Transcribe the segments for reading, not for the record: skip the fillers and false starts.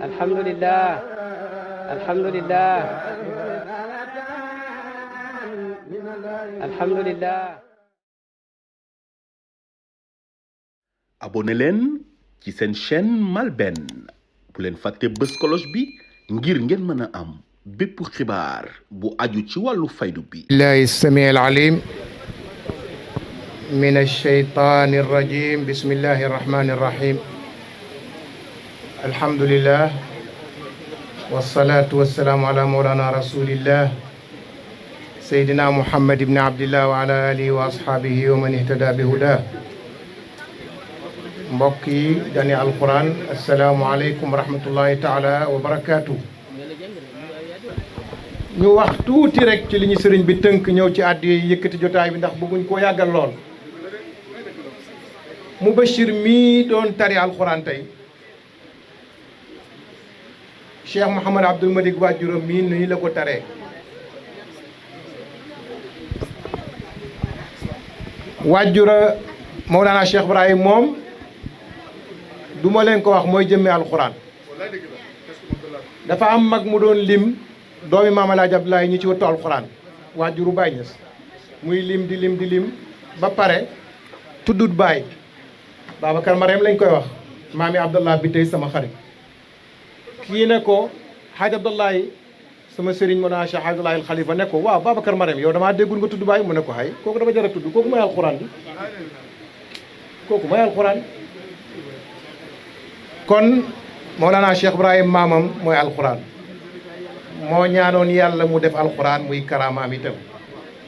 alhamdulillah alhamdulillah alhamdulillah. abonné leen ci seen chaîne MALBN bu leen fàtte bës cloche bi ngir ngeen mën a am bépp xibaar bu aju ci wàllu faydu bi. billahi samii alalim min alshaytani arrajim bismillahi arrahmani arrahim alhamdulillah wassalatu wassalamu ala mawlana rasulillah sayyidina muhammad ibni abdillah wa ala alihi wa ashabihi wa man ihtada bi huda. mbokk yi dani alquran assalaamu aleykum wa rahmatullahi taala wa barakaatu. ñu wax tuuti rek ci li ñu sëriñ bi tënk ñëw ci àddu yi yëkkati jotaay bi ndax bëgguñ koo yàggal lool. Mubashir mii doon tari alquran tey Cheikh Mouhamad Abdoul Malik waajuram mii nii la ko taree. waajura Mawlana Cheikh Ibrahim moom du ma leen ko wax mooy jëmmee alxuraan. dafa am mag mu doon lim doomi Maam Alaaji Abdoulaye ñi ci wattu alxuraan waajuru Baay Ñas muy lim di lim ba pare tuddut Baay Babacar Mariam lañ koy wax maami Abdallah bi tey sama xarit. kii ne ko Haaj Abdallahi sama sëriñ mo naa Cheikh Abdoulaye Xalifa ne ko waaw Babacar Mariam yow damaa déggul nga tudd Baay mu ne ko hay kooku dafa jar a tudd kooku mooy alxuraan bi kooku mooy alxuraan. kon Mawlana Cheikh Ibrahim maamam mooy alxuraan moo ñaanoon yàlla mu def alxuraan muy karaamaam itam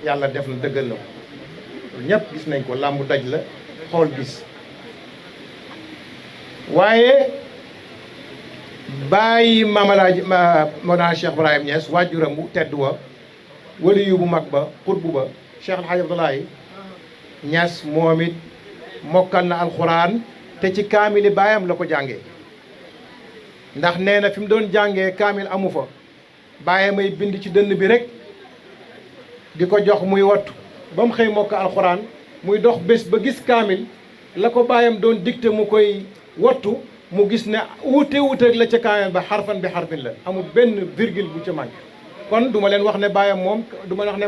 yàlla def na dëggal na ko ñëpp gis nañ ko làmbu daj la xool gis. waaye bàyyi maamalaaji Mawlana Cheikh Ibrahim Niass waajuram bu tedd wa waliyu bu mag ba xutbu ba Cheikh Alhaji Abdoulaye Niass moom it mokkal na alxuraan te ci kaamili baayam la ko jàngee ndax nee na fi mu doon jàngee kaamil amu fa baayam ay bind ci dënn bi rek di ko jox muy wattu ba mu xëy mokk alxuraan muy dox bés ba gis kaamil la ko baayam doon dicté mu koy wattu mu gis ne wuute la ca kaamil ba xarfan bi xarfin la amul benn virgule bu ca manqué. kon du ma leen wax ne baayam moom du ma wax ne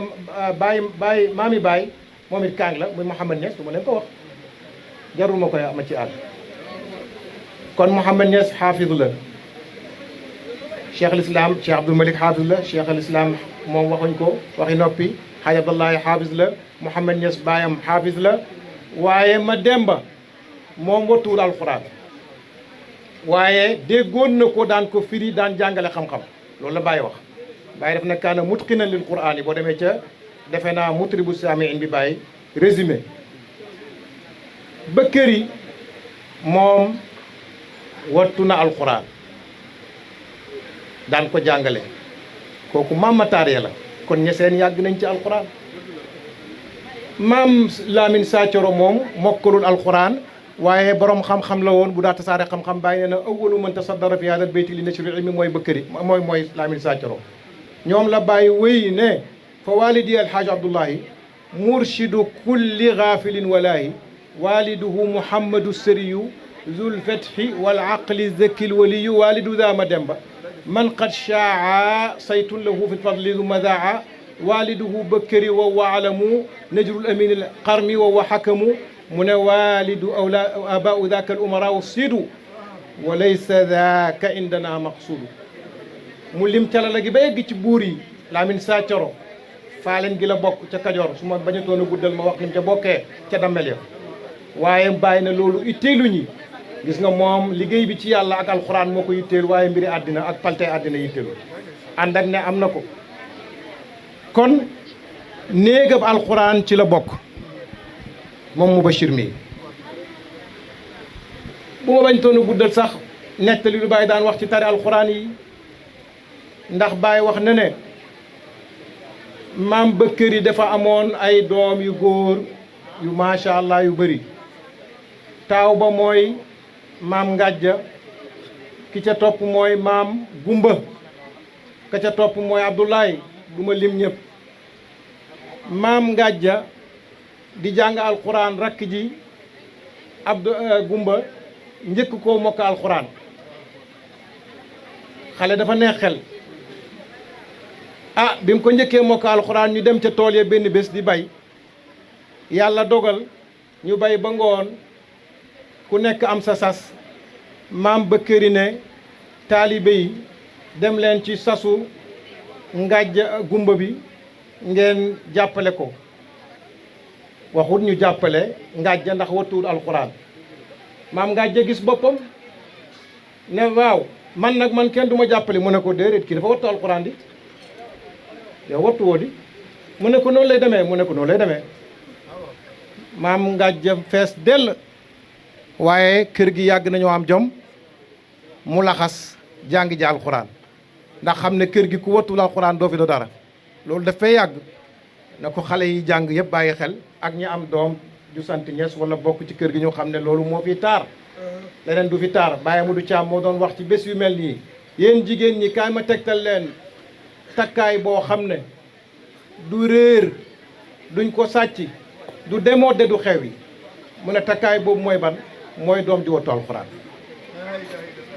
baay maami baay moom it kaang la muy Mouhamad Niass du ma leen ko wax jarul ma koy ama ci àll. kon Mouhamad Niass xaafid la cheikh al islam cheikh Abdoul Malik xaafis la cheikh al islam moom waxuñ ko waxi noppi Haaj Abdallahi xaafis la Mouhamad Niass baayam xaafis la waaye ma demba moom wattuwul alxuraan waaye déggoon na ko daan ko firi daan jàngale xam-xam loolu la Baye wax. Baye def na kaana mutqinan lil quraan yi boo demee ca defe naa mutribu saamiin bi Baye résumé ba këri moom wattu na alxuraan daan ko jàngale kooku maam Matar ya la kon ñeseen yàgg nañ ci alxuraan. maam Lamine Saacoro moom mokkalul alxuraan waaye borom xam-xam la woon bu daa tasaare xam-xam bàyyi nee na awwalu man tasaddara fi haadal bayti li nashri ilmi mooy bëkkëri mooy Lamine Saacoro. ñoom la bàyyi wéy ne fa walidi alhaaj Abdullahi murshidu kulli gaafilin walaahi waliduhu muhammadu sëriyu zul fethi wal aqli zakil waliyu walidu daama demba man qad shaa saytun lahu fi fadli du madaa waliduhu bëkkëri wa wa alamu najrul amin al qarmi wa wa xakamu mu ne walidu awla abau daka al umara wa sidu wa laysa daka indana maqsudu mu lim calala gi ba yegg ci buur yi Lamine Saacoro faaleen gi la bokk ca Kajoor su ma bañatoon a guddal ma wax lim ca bokkee ca dammel ya waaye bàyyi na loolu itteelu ñi gis nga moom liggéey bi ci yàlla ak alxuraan moo ko yitteel waaye mbiri àddina ak palte àddina yitteelu ànd ak ne am na ko. kon néegab alxuraan ci la bokk moom Mubashir mi bu ma bañ toon a guddal sax nettali lu Baye daan wax ci tari alxuraan yi ndax Baye wax na ne maam Bëkkër yi dafa amoon ay doom yu góor yu macha allah yu bëri taaw ba mooy maam Ngàjja ki ca topp mooy maam Gumba ka ca topp mooy Abdoulaye du ma lim ñëpp maam Ngàjja di jàng alquran rakk ji Abdou Gumba njëkk koo mokk alxuraan. xale dafa neex xel bi mu ko njëkkee mokk alxuraan ñu dem ca tool ya benn bés di bay yàlla dogal ñu bay ba ngoon ku nekk am sa sas maam Bëkkëri ne taalibe yi dem leen ci sasu ngàjj gumba bi ngeen jàppale ko waxut ñu jàppale ngàjja ndax wattuwul alxuraan maam ngàjja gis boppam ne waaw man kenn du ma jàppale mu ne ko déedéet kii dafa wattu alxuraan di yow wattu woo di mu ne ko noonu lay demee mu ne ko noonu lay demee maam ngàjja fees dell waaye kër gi yàgg nañoo am jom mu laxas jàngi ji alxuraan ndax xam ne kër gi ku wattul alxuraan doo fi do dara loolu daf fay yàgg na ko xale yi jàng yëpp bàyyi xel ak ñi am doom ju sant Ñas wala bokk ci kër gi ñu xam ne loolu moo fi taar leneen du fi taar Baye Amadou Thiam moo doon wax ci bés yu mel nii yéen jigéen ñi kaay ma tegtal leen takkaay boo xam ne du réer duñ ko sàcc du démodé du xew yi mu ne takkaay boobu mooy ban mooy doom ji wattu alxuraan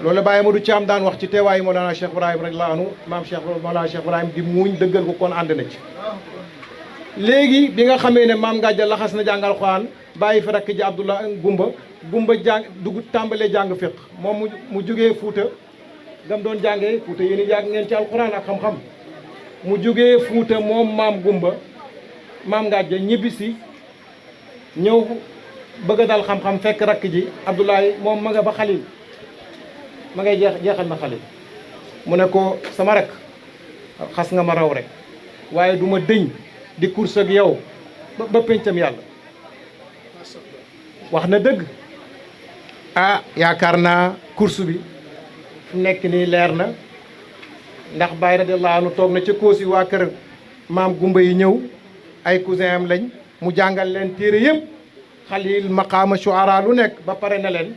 loolu Baye Amadou Thiam daan wax ci teewaayu Mawlana Cheikh Ibrahim radiyallahu anhu maam Cheikh Mawlana Cheikh Ibrahim di muuñ dëggal ko kon ànd na ci léegi bi nga xamee ne maam Ngàjja laxas na jàng alxuraan bàyyi fi rakk ji Abdullah Gumba jàng dugg tàmbalee jàng fiq moom mu jógee Fuuta gam doon jàngee Fuuta yéen jàng ngeen ci alxuraan ak xam-xam mu jógee Fuuta moom maam Gumba maam Ngàjja ñibbisi ñëw bëgg a dal xam-xam fekk rakk ji Abdoulaye moom ma nga ba Xalil ma ngay jeexal na Xalil mu ne ko sama rek xas nga ma raw rek waaye du ma dëñ di course ak yow ba pencam yàlla wax na dëgg yaakaar naa course bi fu nekk nii leer na ndax Baye radiyallahu anhu toog na ca koosi waa kër maam Gumba yi ñëw ay cousin am lañ mu jàngal leen téere yëpp Xalil maqaama shuara lu nekk ba pare na leen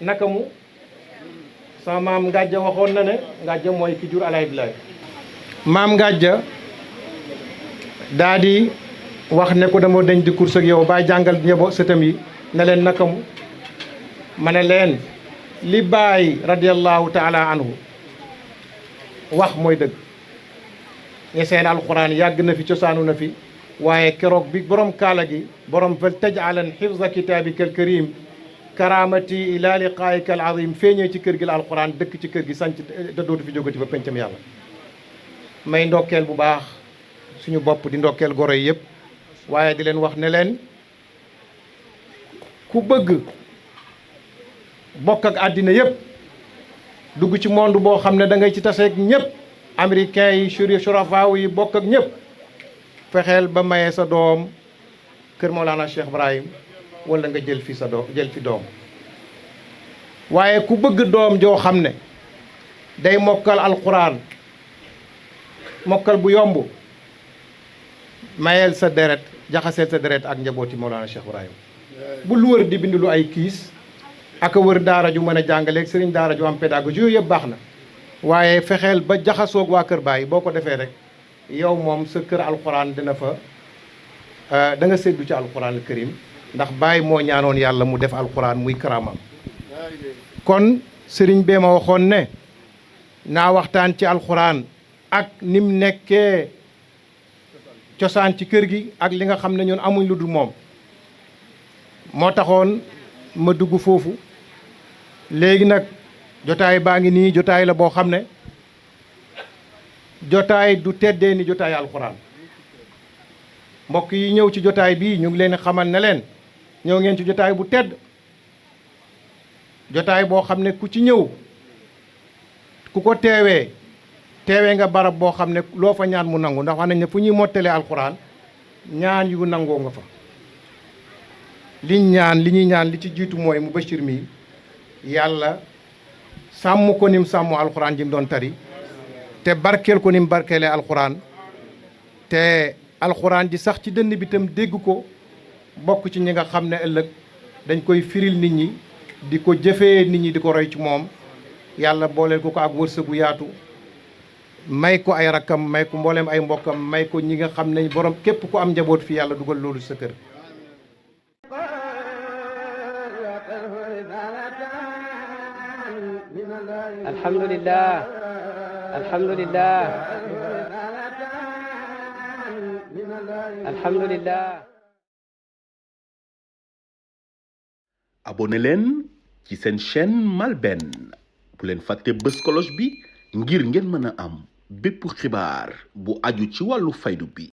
naka mu sama maam Ngàjja waxoon na ne Ngàjja mooy ki jur alay bilaay maam Ngàjja daa di wax ne ko dama dañ di course ak yow Baye jàngal ñebo sëtam yi ne leen naka mu ma ne leen li Baye radiyallahu taala anhu wax mooy dëgg ñe seen alxuraan yàgg na fi cosaanu na fi waaye keroog bi borom kaala gi borom fal taj'alan xifza kitaabika al karim karamati ila liqaayika al azim feeñee ci kër gi la alxuraan dëkk ci kër gi sanc da dootu fi jógati ba pencam yàlla may ndokkeel bu baax suñu bopp di ndokkeel goro yi yëpp waaye di leen wax ne leen ku bëgg bokk ak àddina yëpp dugg ci monde boo xam ne da ngay ci taseeg ñëpp américains yi surafaaw yi bokk ak ñëpp fexeel ba maye sa doom kër Mawlana Cheikh Ibrahim wala nga jël fi sa doom jël fi doom waaye ku bëgg doom joo xam ne day mokkal alquran mokkal bu yomb mayeel sa deret jaxaseel sa deret ak njabooti Mawlana Cheikh Ibrahim bu lu wër di bind lu ay kiis ak a wër daara ju mën a jàngaleeg sëriñ daara ju am pédagogie yooyu yëpp baax na waaye fexeel ba jaxasoog waa kër Baay boo ko defee rek yow moom sa kër alquran dina fa da nga séddu ci alquran karim ndax Baay moo ñaanoon yàlla mu def alquran muy karamam kon sëriñ bee ma waxoon ne naa waxtaan ci alquran ak nim nekkee cosaan ci kër gi ak li nga xam ne ñun amuñ lu dul moom moo taxoon ma dugg foofu léegi nag jotaay baa ngi nii jotaay la boo xam ne jotaay du teddee ni jotaay alxuraan mbokk yi ñëw ci jotaay bii ñu ngi leen xamal ne leen ñëw ngeen ci jotaay bu tedd jotaay boo xam ne ku ci ñëw ku ko teewee nga barab boo xam ne loo fa ñaan mu nangu ndax wax nañ ne fu ñuy mottalee alxuraan ñaan yu nangoo nga fa li ñuy ñaan li ci jiitu mooy mu bashir mi yàlla sàmm ko nim sàmm alxuraan ji mu doon tari te barkeel ko nim barkeelee alxuraan te alxuraan ji sax ci dënn bi tam dégg ko bokk ci ñi nga xam ne ëllëg dañ koy firil nit ñi di ko jëfee nit ñi di ko roy ci moom yàlla booleel ko ak wërsëgu yaatu may ko ay rakkam may ko mbooleem ay mbokkam may ko ñi nga xam ne borom képp ku am njaboot fi yàlla dugal loolu sa kër alhamdulillah alhamdulillah alhamdulillah. abonné leen ci seen chaîne MALBN bu leen fàtte bës cloche bi ngir ngeen mën a am bépp xibaar bu aju ci wàllu faydu bi.